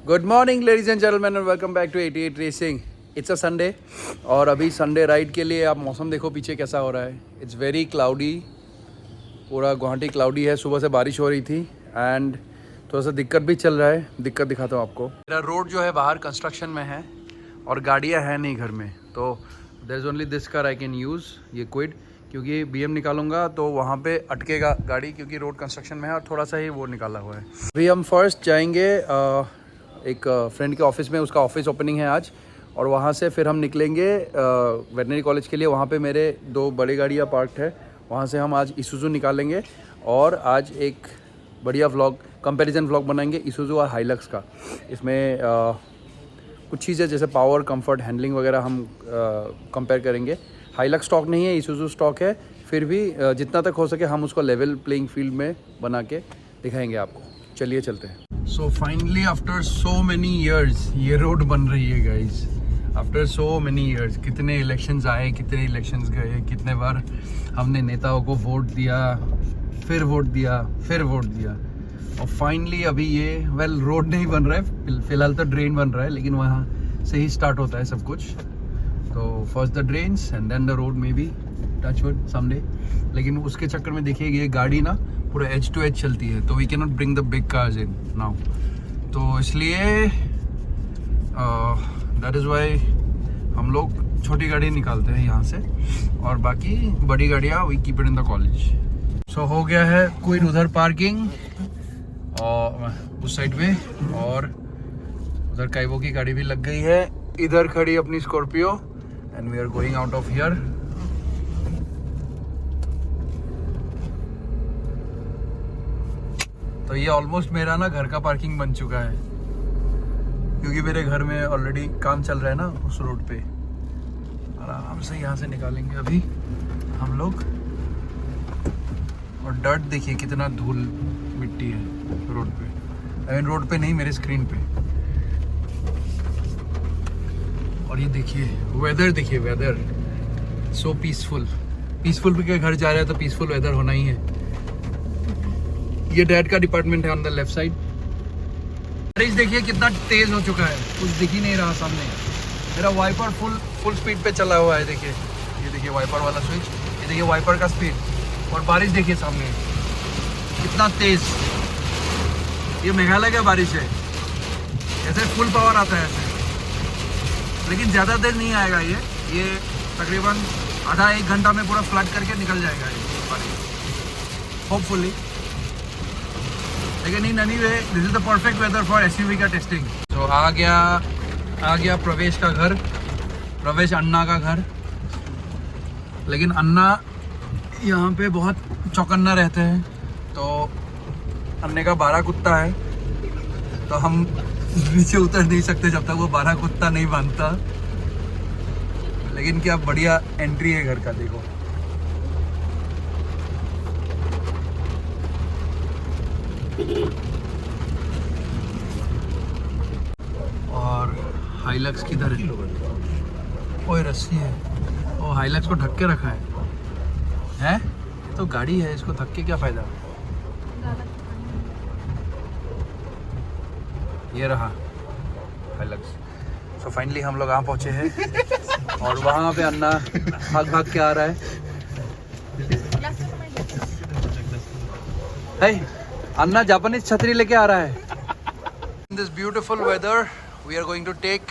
Good morning ladies and gentleman and welcome back to 88 racing. It's a Sunday और अभी Sunday ride के लिए आप मौसम देखो पीछे कैसा हो रहा है। इट्स वेरी क्लाउडी, पूरा गुवाहाटी क्लाउडी है। सुबह से बारिश हो रही थी एंड थोड़ा सा दिक्कत भी चल रहा है। दिक्कत दिखाता हूँ आपको। मेरा रोड जो है बाहर कंस्ट्रक्शन में है और गाड़ियाँ हैं नहीं घर में, तो there is only this car I can use, ये क्विड, क्योंकि BM निकालूंगा तो वहाँ पे अटकेगा गाड़ी, क्योंकि रोड कंस्ट्रक्शन में है और थोड़ा सा ही वो निकाला हुआ है। अभी हम फर्स्ट जाएंगे एक फ्रेंड के ऑफिस में, उसका ऑफिस ओपनिंग है आज, और वहाँ से फिर हम निकलेंगे वेटनरी कॉलेज के लिए। वहाँ पे मेरे 2 बड़ी गाड़ियाँ पार्क्ड है, वहाँ से हम आज इसूजू निकालेंगे और आज एक बढ़िया व्लॉग, कंपैरिजन व्लॉग बनाएंगे इसूजू और हाइलक्स का। इसमें कुछ चीज़ें जैसे पावर, कंफर्ट, हैंडलिंग वगैरह हम कंपेयर करेंगे। हाइलक्स स्टॉक नहीं है, इसूजू स्टॉक है, फिर भी जितना तक हो सके हम उसको लेवल प्लेइंग फील्ड में बना के दिखाएंगे आपको। चलिए चलते हैं। So finally after so many years ये रोड बन रही है guys. After so many years, कितने इलेक्शंस आए, कितने इलेक्शंस गए, कितने बार हमने नेताओं को वोट दिया, फिर वोट दिया, फिर वोट दिया, और फाइनली अभी ये रोड नहीं बन रहा है, फिलहाल तो ड्रेन बन रहा है, लेकिन वहाँ से ही स्टार्ट होता है सब कुछ। तो first the drains and then the road में भी टच वुड समडे। लेकिन उसके चक्कर में देखिए ये गाड़ी ना पूरा एज टू एज चलती है, तो we can not bring the big cars in now, तो इसलिए दैट इज़ वाई हम लोग छोटी गाड़ी निकालते हैं यहाँ से, और बाकी बड़ी गाड़ियाँ we keep it in the college. So हो गया है कोई उधर पार्किंग और उस साइड पे, और उधर काइवो की गाड़ी भी लग गई है। इधर खड़ी अपनी Scorpio and we are going out of here. तो ये ऑलमोस्ट मेरा ना घर का पार्किंग बन चुका है, क्योंकि मेरे घर में ऑलरेडी काम चल रहा है ना उस रोड पे। आराम से यहाँ से निकालेंगे अभी हम लोग। और डर्ट देखिए कितना धूल मिट्टी है रोड पे, आई मीन रोड पे नहीं, मेरे स्क्रीन पे। और ये देखिए वेदर, देखिए वेदर सो पीसफुल। पीसफुल के घर जा रहे हैं तो पीसफुल वेदर होना ही है। ये डैड का डिपार्टमेंट है ऑन द लेफ्ट साइड। बारिश देखिए कितना तेज हो चुका है, कुछ दिख ही नहीं रहा सामने। मेरा वाइपर फुल स्पीड पे चला हुआ है। देखिए ये देखिए वाइपर वाला स्विच, ये देखिए वाइपर का स्पीड, और बारिश देखिए सामने कितना तेज। ये मेघालय का बारिश है, ऐसे फुल पावर आता है ऐसे, लेकिन ज़्यादा देर नहीं आएगा। ये तकरीबन आधा 1 घंटा में पूरा फ्लड करके निकल जाएगा ये बारिश, होपफुली। लेकिन in any way this is the perfect weather for SUV का टेस्टिंग। तो आ गया प्रवेश का घर, प्रवेश अन्ना का घर। लेकिन अन्ना यहाँ पे बहुत चौकन्ना रहते हैं, तो अन्ने का 12 कुत्ता है, तो हम नीचे उतर नहीं सकते जब तक वो 12 कुत्ता नहीं बांधता। लेकिन क्या बढ़िया एंट्री है घर का, देखो। और हाइलक्स किधर है? ओए रस्सी है, ओ हाइलक्स को ढक के रखा है? ये तो गाड़ी है, इसको ढक के क्या फायदा। ये रहा हाइलक्स। सो फाइनली हम लोग यहाँ पहुँचे हैं और वहाँ पे अन्ना भाग के आ रहा है। हे अन्ना जापानीज छतरी लेके आ रहा है। In this beautiful weather, we are going to take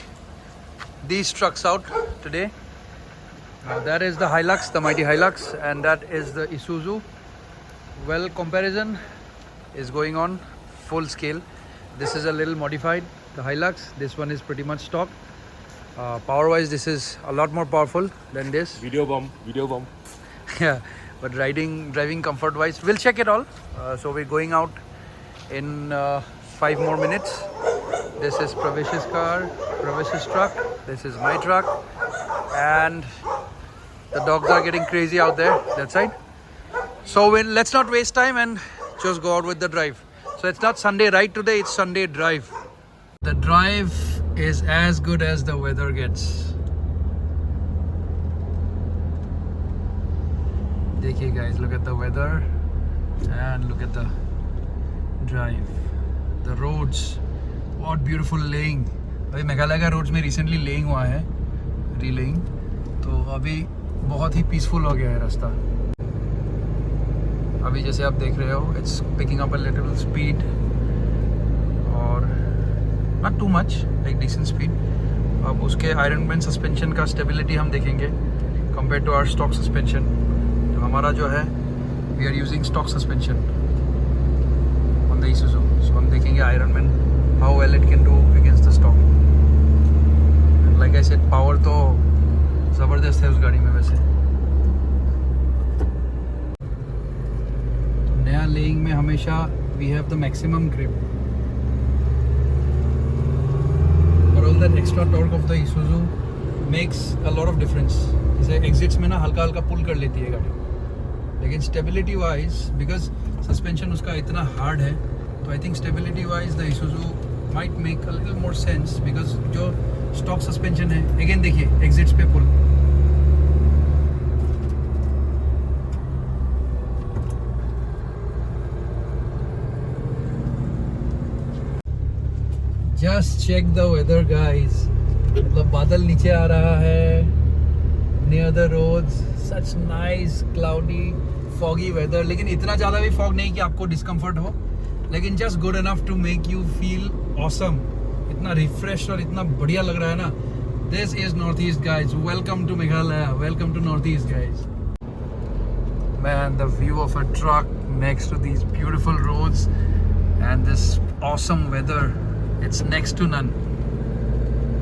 these trucks out today. That is the Hilux, the mighty Hilux, and that is the Isuzu. Well, comparison is going on full scale. This is a little modified, the Hilux. This one is pretty much stock. Power-wise, this is a lot more powerful than this. Video bomb. Yeah, but driving comfort-wise, we'll check it all. So we're going out in 5 more minutes. This is Pravesh's car, Pravesh's truck. This is my truck, and the dogs are getting crazy out there that side. So let's not waste time and just go out with the drive. So it's not Sunday ride today, it's Sunday drive. The drive is as good as the weather gets. देखिए guys, look at the weather and look at the drive. The roads बहुत beautiful laying. अभी मेघालय का roads में recently laying हुआ है, रीलेइंग, तो अभी बहुत ही पीसफुल हो गया है रास्ता। अभी जैसे आप देख रहे हो, it's picking up a little speed और not too much, like decent speed. अब उसके आयरन मैन सस्पेंशन का स्टेबिलिटी हम देखेंगे compare to our stock suspension. तो हमारा जो है, we are using stock suspension on the Isuzu, so हम देखेंगे Iron Man how well it can do against the stock. Like I said, power तो ज़बरदस्त है उस गाड़ी में। वैसे तो नया लेइंग में हमेशा we have the maximum grip और all that extra torque of the Isuzu makes a lot of difference. जैसे एग्जिट्स में ना हल्का हल्का पुल कर लेती है गाड़ी, लेकिन स्टेबिलिटी वाइज बिकॉज सस्पेंशन उसका इतना हार्ड है, तो I think stability wise the Isuzu might make a little more sense because जो स्टॉक सस्पेंशन है, अगेन देखिए एग्जिट्स पे pull. Just check the weather guys, मतलब बादल नीचे आ रहा है near the roads, such nice cloudy foggy weather, लेकिन इतना ज़्यादा भी फॉग नहीं कि आपको डिस्कम्फर्ट हो, लेकिन just good enough to make you feel awesome. इतना रिफ्रेश और इतना बढ़िया लग रहा है ना। This is north east guys, welcome to Meghalaya, welcome to north east guys. Man, the view of a truck next to these beautiful roads and this awesome weather, it's next to none.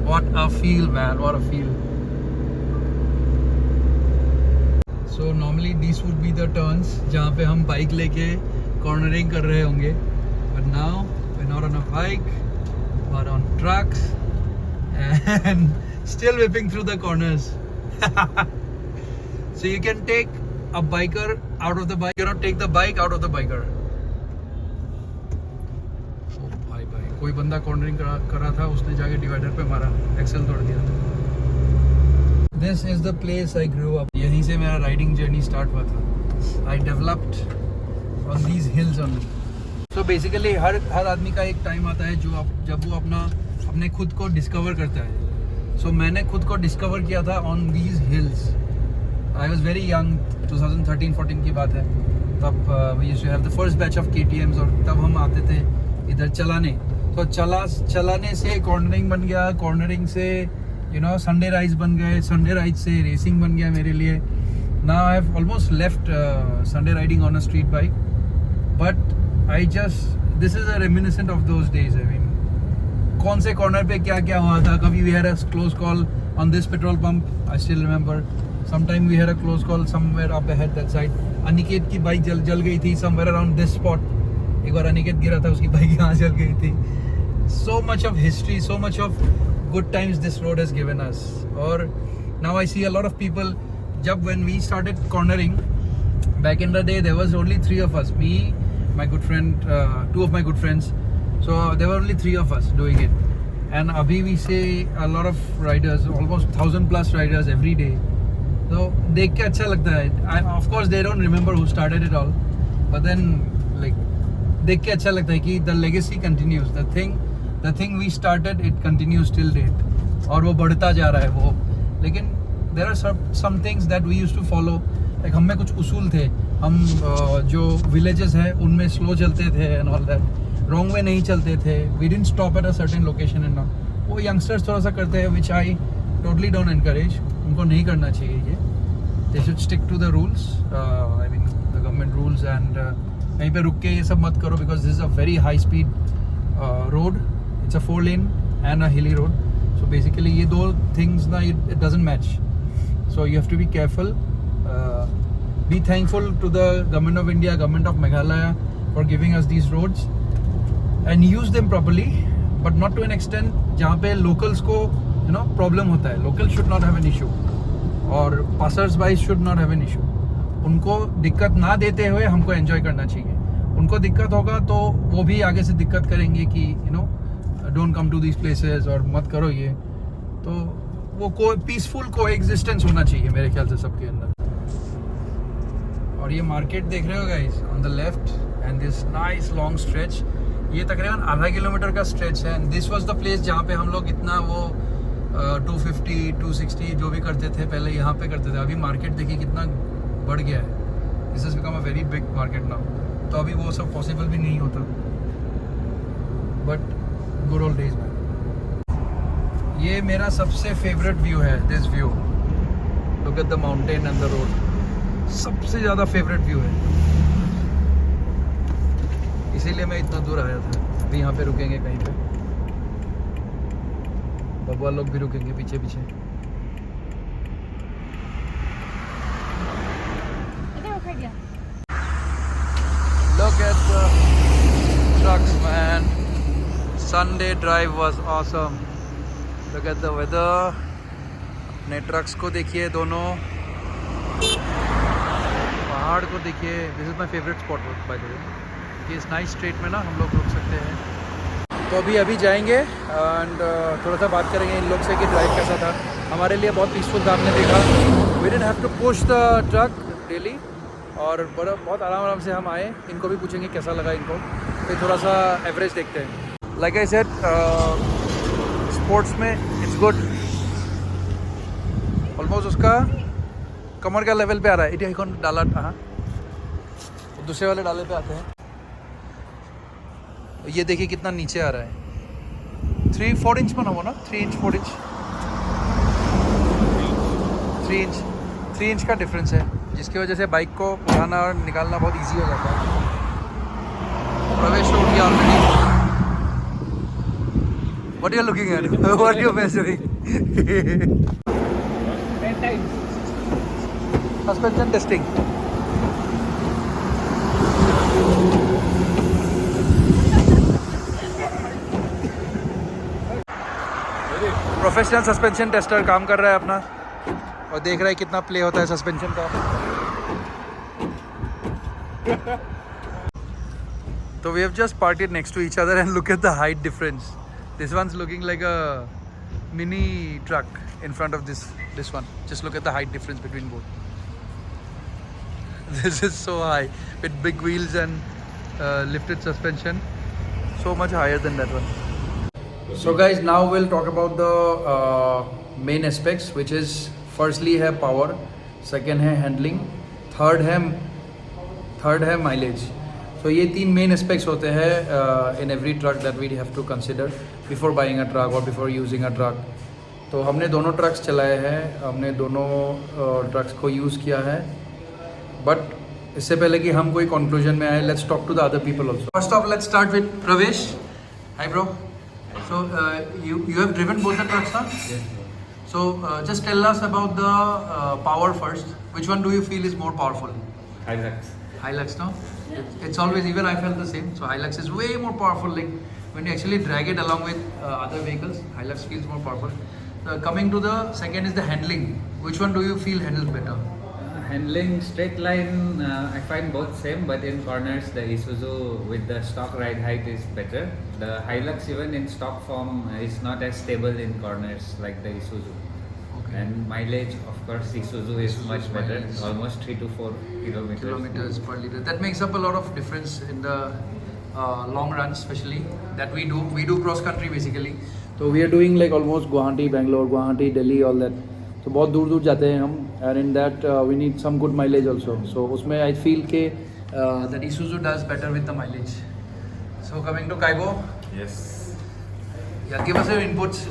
What a feel, man, what a feel. So normally these would be the turns जहाँ पे हम bike लेके cornering कर रहे होंगे, but now we're not on a bike, but on trucks and still whipping through the corners. So you can take a biker out of the bike, you cannot take the bike out of the biker. Oh भाई कोई बंदा cornering कर रहा था, उसने जाके divider पे मारा, एक्सेल तोड़ दिया। This is the place I grew up. यहीं से मेरा राइडिंग जर्नी स्टार्ट हुआ था। I developed on these hills only. So basically हर आदमी का एक टाइम आता है जब वो अपने खुद को डिस्कवर करता है। So मैंने खुद को डिस्कवर किया था on these hills. I was very young, 2013-14 की बात है। तब we used to have the first batch of KTMs और तब हम आते थे इधर चलाने। तो चलाने से कॉर्नरिंग बन गया, कॉर्नरिंग से संडे राइड्स बन गए, संडे राइड से रेसिंग बन गया मेरे लिए। Now I have almost left Sunday riding on a street bike, but this is a reminiscent of those days. I mean, कौन से कॉर्नर पे क्या क्या हुआ था। कभी we had a close call on this petrol pump, I still remember. Sometime we had a close call somewhere up ahead that side. Aniket की bike जल गई थी somewhere around this spot. एक बार अनिकेत गिरा था, उसकी बाइक यहाँ जल गई थी। So much of history, so much of good times this road has given us. और now I see a lot of people. When we started cornering back in the day, there was only 3 of us. Me, my good friend, 2 of my good friends. So there were only 3 of us doing it. And abhi we see a lot of riders, almost 1,000+ riders every day. तो देख के अच्छा लगता है। Of course they don't remember who started it all, but then like देख के अच्छा लगता है कि the legacy continues, the thing we started it continues till date, और वो बढ़ता जा रहा है वो। लेकिन there are some things that we used to follow, like हम में कुछ उसूल थे। हम जो विलेजेस हैं उनमें स्लो चलते थे and all that, wrong way नहीं चलते थे। We didn't stop at a certain location and all. वो यंगस्टर्स थोड़ा सा करते हैं, which I totally don't encourage. उनको नहीं करना चाहिए ये। They should stick to the rules, I mean the government rules, and कहीं पे रुक के ये सब मत करो, because this is a very high speed road. It's a 4 lane and a hilly road. So basically ये 2 थिंग्स ना, it doesn't match. So you have to be careful, be thankful to the government of India, government of Meghalaya for giving us these roads and use them properly, but not to an extent जहाँ पे locals को problem होता है। Local should not have an issue और passers by should not have an issue. उनको दिक्कत ना देते हुए हमको एंजॉय करना चाहिए। उनको दिक्कत होगा तो वो भी आगे से दिक्कत करेंगे कि don't come to these places और मत करो ये। तो वो पीसफुल कोएग्जिस्टेंस होना चाहिए मेरे ख्याल से सबके अंदर। और ये मार्केट देख रहे हो guys on the left, and this nice long stretch, ये तकरीबन आधा किलोमीटर का स्ट्रेच है। दिस वाज द प्लेस जहाँ पे हम लोग इतना वो 250 260 जो भी करते थे पहले यहाँ पे करते थे। अभी मार्केट देखिए कितना बढ़ गया है। This has become a very big market now. तो अभी वो सब पॉसिबल भी नहीं होता, बट गुड ओल्ड डेज में। ये मेरा सबसे फेवरेट व्यू है, this view. Look at the mountain and the road. सबसे ज़्यादा फेवरेट व्यू है, इसीलिए मैं इतना दूर आया था। अभी यहाँ पे रुकेंगे कहीं पे, भगवान लोग भी रुकेंगे पीछे पीछे। Look at the trucks, man. Sunday drive was awesome. Look at the weather. अपने ट्रक्स को देखिए दोनों, पहाड़ को देखिए। This is my favourite spot by the way. इस नाइस स्ट्रीट में ना हम लोग रुक सकते हैं। तो अभी जाएंगे एंड थोड़ा सा बात करेंगे इन लोग से कि ड्राइव कैसा था। हमारे लिए बहुत पीसफुल था, आपने देखा। We didn't have to push the truck really, और बहुत आराम से हम आए। इनको भी पूछेंगे कैसा लगा इनको, फिर थोड़ा सा एवरेज देखते हैं। लाइक आई सेड, स्पोर्ट्स में इट्स गुड। ऑलमोस्ट उसका कमर का लेवल पे आ रहा है। इट कौन डाला, हाँ दूसरे वाले डाले पे आते हैं। ये देखिए कितना नीचे आ रहा है। 3-4 इंच बना हुआ ना, 3 इंच 4 इंच 3 इंच का डिफरेंस है, जिसकी वजह से बाइक को उठाना और निकालना बहुत इजी हो जाता है। प्रवेश उठ गया already. What you are looking at? What you measuring? Suspension testing. Professional suspension tester काम कर रहा है अपना, और देख रहा है कितना प्ले होता है सस्पेंशन का। तो we have just parted next to each other and look at the height difference. This ones looking like a mini truck in front of this one. Just look at the height difference between both. This is so high with big wheels and lifted suspension, so much higher than that one. So guys, now we'll talk about the main aspects, which is firstly है power, second है handling, third है mileage. So ये 3 main aspects होते हैं in every truck that we have to consider before buying a truck or before using a truck. तो हमने दोनों trucks चलाए हैं, हमने दोनों ट्रक्स को यूज़ किया है। बट इससे पहले कि हम कोई कंक्लूजन में आए, let's talk to the other people also. First of let's start with Pravesh. Hi bro. So you have driven both the trucks, huh? Yes. So just tell us about the power first. Which one do you feel is more powerful? Hilux. Hilux, no? It's always, even I felt the same. So Hilux is way more powerful. Like when you actually drag it along with other vehicles, Hilux feels more powerful. Coming to the second is the handling. Which one do you feel handles better? Handling straight line, I find both same, but in corners the Isuzu with the stock ride height is better. The Hilux even in stock form is not as stable in corners like the Isuzu. Okay. And mileage, of course, Isuzu is much better, mileage. almost 3 to 4 Kilometers per liter. That makes up a lot of difference in the long runs, especially that we do. We do cross country basically. तो we are doing like almost Guwahati, Bangalore, Guwahati, Delhi, all that. तो बहुत दूर दूर जाते हैं हम, and in that we need some good mileage also. So उसमें I feel के that Isuzu does better with the mileage. So coming to Kaibo. Yes. Yeah, give us your inputs.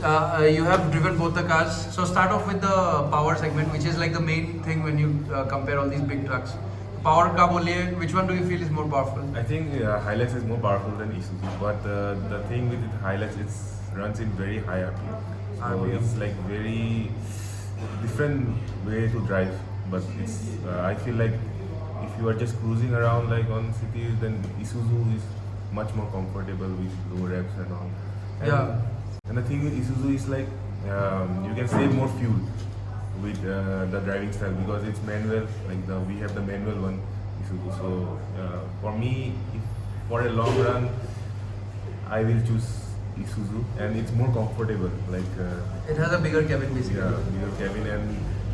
You have driven both the cars. So start off with the power segment, which is like the main thing when you compare all these big trucks. Power का बोलिए, which one do you feel is more powerful? I think Hilux is more powerful than Isuzu, but the thing with Hilux, it runs in very high RPM. So RPM. it's like very different way to drive. But it's I feel like if you are just cruising around like on cities, then Isuzu is much more comfortable with low revs and all. And, Yeah. And the thing with Isuzu is like you can save more fuel with the driving style because it's manual. Like we have the manual one Isuzu. So for me, for a long run, I will choose Isuzu, and it's more comfortable. Like It has a bigger cabin basically. yeah, bigger cabin and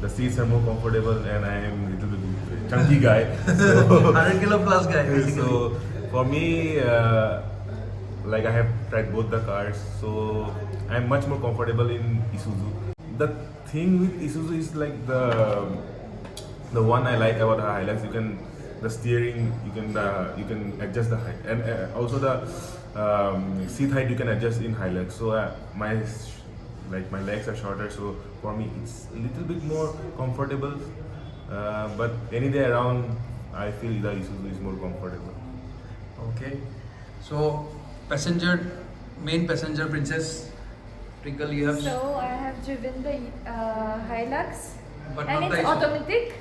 the seats are more comfortable. And I am a little bit chunky guy, so 100 kilo plus guy basically. so for me, like I have tried both the cars, so I'm much more comfortable in Isuzu. The thing with Isuzu is like the one I like about the Hilux, the steering, you can adjust the height, and also the seat height you can adjust in Hilux. So my legs are shorter, so for me it's a little bit more comfortable. But any day around, I feel the Isuzu is more comfortable. Okay. So main passenger princess, Twinkle, you have. So I have driven the Hilux, But and not the it's Isuzu. automatic.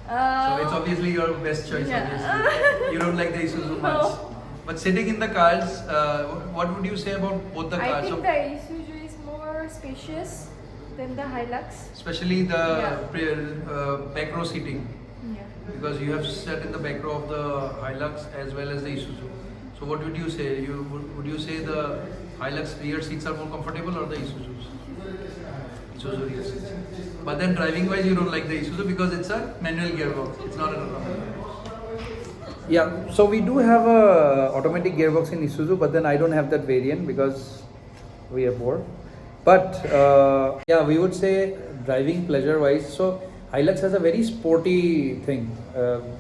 So it's obviously your best choice. Yeah. Obviously, you don't like the Isuzu much. No. But sitting in the cars, what would you say about both the I cars? think the Isuzu is more spacious than the Hilux. Especially the Yeah. back row seating, Yeah. because you have sat in the back row of the Hilux as well as the Isuzu. So what would you say? Would you say the Hilux rear seats are more comfortable or the Isuzu's? Isuzu rear seats. But then driving wise, you don't like the Isuzu because it's a manual gearbox. It's not an automatic. Yeah, so we do have a automatic gearbox in Isuzu, but then I don't have that variant because we are poor. But yeah, we would say driving pleasure wise, so Hilux has a very sporty thing.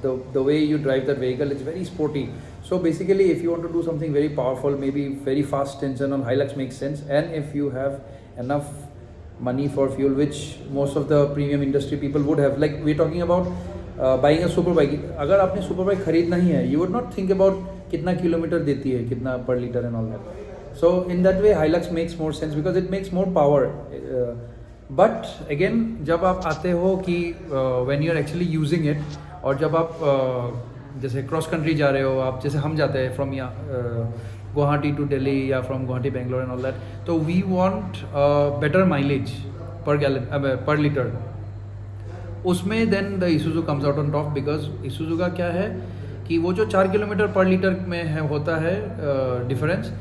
The way you drive that vehicle, it's very sporty. So basically, if you want to do something very powerful, maybe very fast engine on Hilux makes sense. And if you have enough money for fuel, which most of the premium industry people would have, like we're talking about buying a super bike. अगर आपने super bike खरीदना ही है, you would not think about कितना kilometre देती है, कितना per liter and all that. So in that way, Hilux makes more sense because it makes more power. But again, जब आप आते हो कि when you're actually using it, और जब आप जैसे क्रॉस कंट्री जा रहे हो आप, जैसे हम जाते हैं फ्रॉम गुवाहाटी टू दिल्ली या from Guwahati Bangalore and all that, तो we want better mileage per gallon per litre. उसमें then the Isuzu comes out on top, because Isuzu का क्या है कि वो जो 4 किलोमीटर पर लीटर में है होता है difference,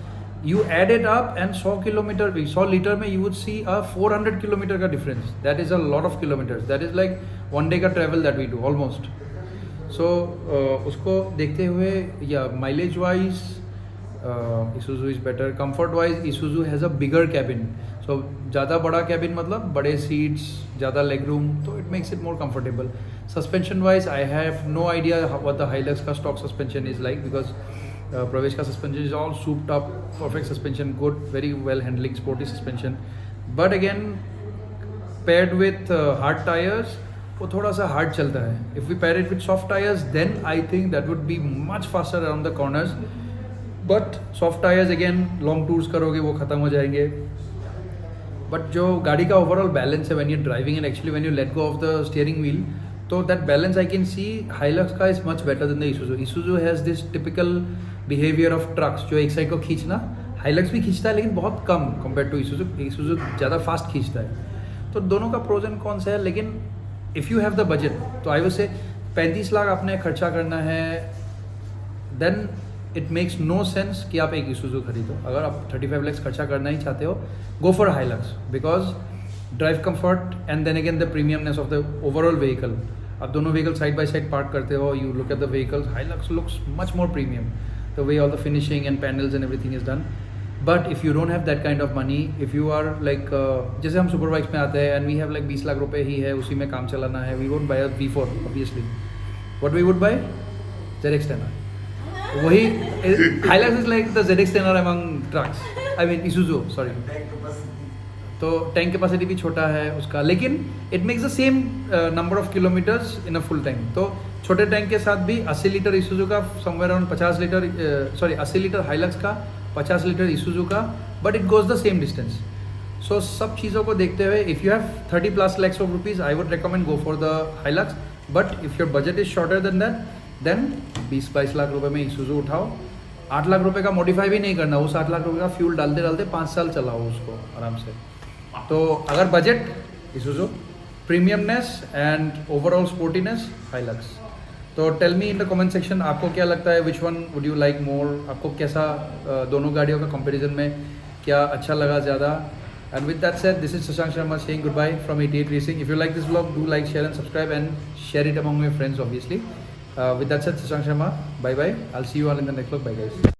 you add it up and 100 litre में you would see a 400 kilometre का difference. That is a lot of kilometers. That is like one day का travel that we do almost. So उसको देखते हुए या mileage wise Isuzu is better. Comfort wise Isuzu has a bigger cabin. So ज़्यादा बड़ा cabin मतलब बड़े seats, ज़्यादा leg room, तो it makes it more comfortable. Suspension wise I have no idea what the Hilux का stock suspension is like, because Pravesh का suspension is all souped up, perfect suspension, good, very well handling, sporty suspension. But again, paired with hard tires, वो थोड़ा सा hard चलता है. If we pair it with soft tires, then I think that would be much faster around the corners. But soft tires again, long tours करोगे वो ख़त्म हो जाएंगे. But जो गाड़ी का overall balance है when you're driving and actually when you let go of the steering wheel, तो that balance I can see Hilux का is much better than the Isuzu. Isuzu has this typical behavior of trucks, जो एक side को खींचना, Hilux भी खींचता है लेकिन बहुत कम compared to Isuzu. Isuzu ज़्यादा fast खींचता है. तो दोनों का pros and cons है, लेकिन if you have the budget, तो I would say 35 लाख आपने खर्चा करना है, then it makes no sense कि आप एक Isuzu खरीदो. अगर आप 35 lakhs खर्चा करना ही चाहते हो, go for Hilux, because drive comfort and then again the premiumness of the overall vehicle. आप दोनों vehicle side by side park करते हो, you look at the vehicles, Hilux looks much more premium, the way all the finishing and panels and everything is done. But if you don't have that kind of money, if you are like जैसे हम super bikes में आते हैं and we have like 20 lakh रुपए ही है, उसी में काम चलाना है, we won't buy a V4 obviously. What we would buy? ZX-10R. वही Hilux is like the ZX-10R among trucks. I mean Isuzu, sorry. तो टैंक कैपेसिटी भी छोटा है उसका, लेकिन it makes the same number of kilometres in a full time. तो छोटे tank के साथ भी 80 लीटर Isuzu का, somewhere around 50 litre 80 litre Hilux का, 50 लीटर Isuzu का, but it goes the same distance. So सब चीज़ों को देखते हुए if you have 30+ lakhs of rupees, I would recommend go for the Hilux. But if your budget is shorter than that, then 20-22 lakh रुपए में Isuzu उठाओ. 8 लाख रुपए का मॉडिफाई भी नहीं करना, उस 8 लाख रुपए का फ्यूल डालते डालते 5 साल चलाओ उसको आराम से. तो अगर budget Isuzu, premiumness and overall sportiness Hilux. तो tell me in the comment section, आपको क्या लगता है, which one would you like more, आपको कैसा दोनों गाड़ियों का कंपैरिजन में क्या अच्छा लगा ज़्यादा. And with that said, this is Shashank Sharma saying good bye from 88 racing. If you like this vlog, do like, share and subscribe and share it among my friends obviously. With that said, Shashank Sharma, bye bye. I'll see you all in the next vlog. Bye guys.